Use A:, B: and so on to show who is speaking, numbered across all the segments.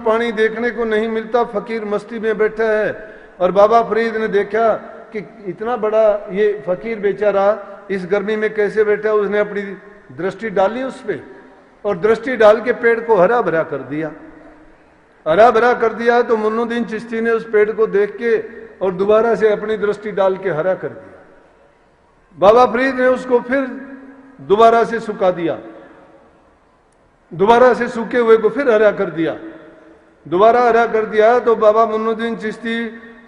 A: पानी देखने को नहीं मिलता, फकीर मस्ती में बैठा है। और बाबा फरीद ने देखा कि इतना बड़ा ये फकीर बेचारा इस गर्मी में कैसे बैठा है। उसने अपनी दृष्टि डाली उस पे और दृष्टि डाल के पेड़ को हरा भरा कर दिया। हरा भरा कर दिया तो मुन्नुद्दीन चिश्ती ने उस पेड़ को देख के और दोबारा से अपनी दृष्टि डाल के हरा कर दिया। बाबा फरीद ने उसको फिर दोबारा से सुखा दिया, दोबारा से सूखे हुए को फिर हरा कर दिया, दोबारा हरा कर दिया। तो बाबा मुन्नुद्दीन चिश्ती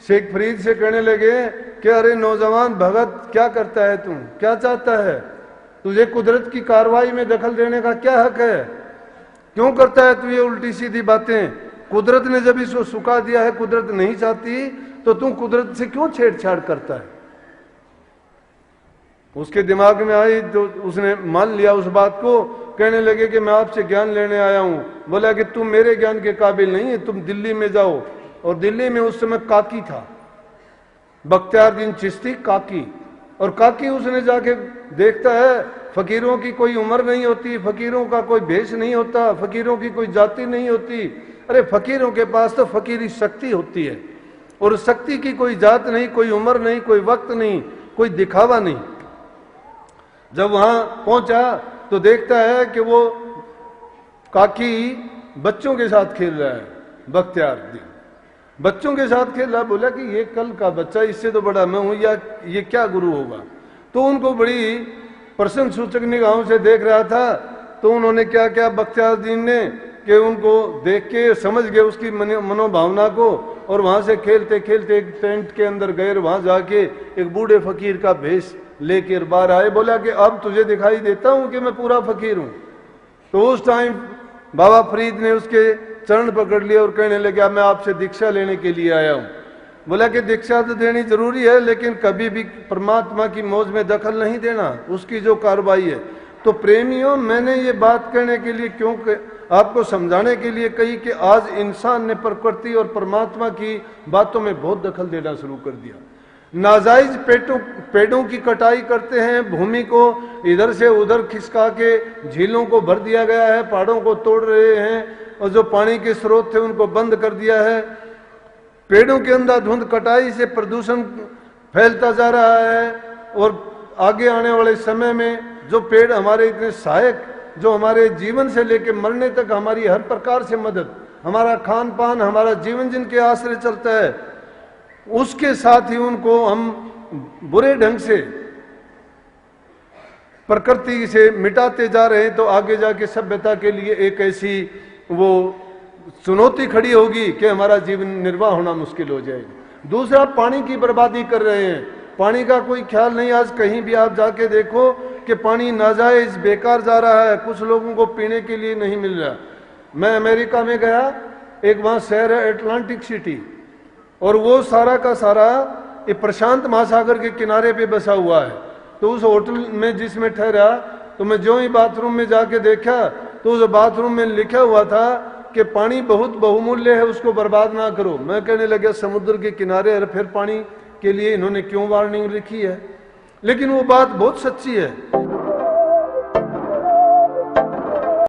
A: शेख फरीद से कहने लगे कि अरे नौजवान भगत, क्या करता है तू, क्या चाहता है, तुझे कुदरत की कार्रवाई में दखल देने का क्या हक है, क्यों करता है तू ये उल्टी सीधी बातें। कुदरत ने जब इसको सुखा दिया है, कुदरत नहीं चाहती तो तू कुदरत से क्यों छेड़छाड़ करता है। उसके दिमाग में आई तो उसने मान लिया उस बात को। कहने लगे कि मैं आपसे ज्ञान लेने आया हूं। बोला कि तुम मेरे ज्ञान के काबिल नहीं है, तुम दिल्ली में जाओ। और दिल्ली में उस समय काकी था, बख्तियारुद्दीन चिश्ती काकी। और काकी उसने जाके देखता है फकीरों की कोई उम्र नहीं होती, फकीरों का कोई भेष नहीं होता, फकीरों की कोई जाति नहीं होती। अरे फकीरों के पास तो फकीरी शक्ति होती है, और शक्ति की कोई जात नहीं, कोई उम्र नहीं, कोई वक्त नहीं, कोई दिखावा नहीं। जब वहां पहुंचा तो देखता है कि वो काकी बच्चों के साथ खेल रहा है, बख्तियारुद्दीन बच्चों के साथ खेल रहा है। बोला कि ये कल का बच्चा, इससे तो बड़ा मैं हूं, या ये क्या गुरु होगा। तो उनको बड़ी प्रश्न सूचक निगाहों से देख रहा था। तो उन्होंने क्या किया बख्तियारुद्दीन ने कि उनको देख के समझ गए उसकी मनोभावना को, और वहां से खेलते खेलते एक टेंट के अंदर गए। वहां जाके एक बूढ़े फकीर का भेष लेकर बाहर आए। बोला कि अब तुझे दिखाई देता हूं कि मैं पूरा फकीर हूं। तो उस टाइम बाबा फरीद ने उसके चरण पकड़ लिए और कहने लगा मैं आपसे दीक्षा लेने के लिए आया हूं। बोला कि दीक्षा तो देनी जरूरी है, लेकिन कभी भी परमात्मा की मौज में दखल नहीं देना, उसकी जो कार्रवाई है। तो प्रेमियों, मैंने ये बात कहने के लिए क्यों आपको समझाने के लिए कही कि आज इंसान ने प्रकृति और परमात्मा की बातों में बहुत दखल देना शुरू कर दिया। नाजायज पेड़ों की कटाई करते हैं, भूमि को इधर से उधर खिसका के झीलों को भर दिया गया है, पहाड़ों को तोड़ रहे हैं, और जो पानी के स्रोत थे उनको बंद कर दिया है। पेड़ों के अंधाधुंध कटाई से प्रदूषण फैलता जा रहा है। और आगे आने वाले समय में जो पेड़ हमारे इतने सहायक, जो हमारे जीवन से लेकर मरने तक हमारी हर प्रकार से मदद, हमारा खान पान, हमारा जीवन जिनके आश्रय चलता है, उसके साथ ही उनको हम बुरे ढंग से प्रकृति से मिटाते जा रहे हैं। तो आगे जाके सभ्यता के लिए एक ऐसी वो चुनौती खड़ी होगी कि हमारा जीवन निर्वाह होना मुश्किल हो जाएगा। दूसरा, पानी की बर्बादी कर रहे हैं, पानी का कोई ख्याल नहीं। आज कहीं भी आप जाके देखो कि पानी नाजायज बेकार जा रहा है, कुछ लोगों को पीने के लिए नहीं मिल रहा। मैं अमेरिका में गया, एक वहां शहर है अटलांटिक सिटी, और वो सारा का सारा ये प्रशांत महासागर के किनारे पे बसा हुआ है। तो उस होटल में जिसमें ठहरा, तो मैं जो ही बाथरूम में जाके देखा तो उस बाथरूम में लिखा हुआ था कि पानी बहुत बहुमूल्य है, उसको बर्बाद ना करो। मैं कहने लगा समुद्र के किनारे है, फिर पानी के लिए इन्होंने क्यों वार्निंग लिखी है। लेकिन वो बात बहुत सच्ची है।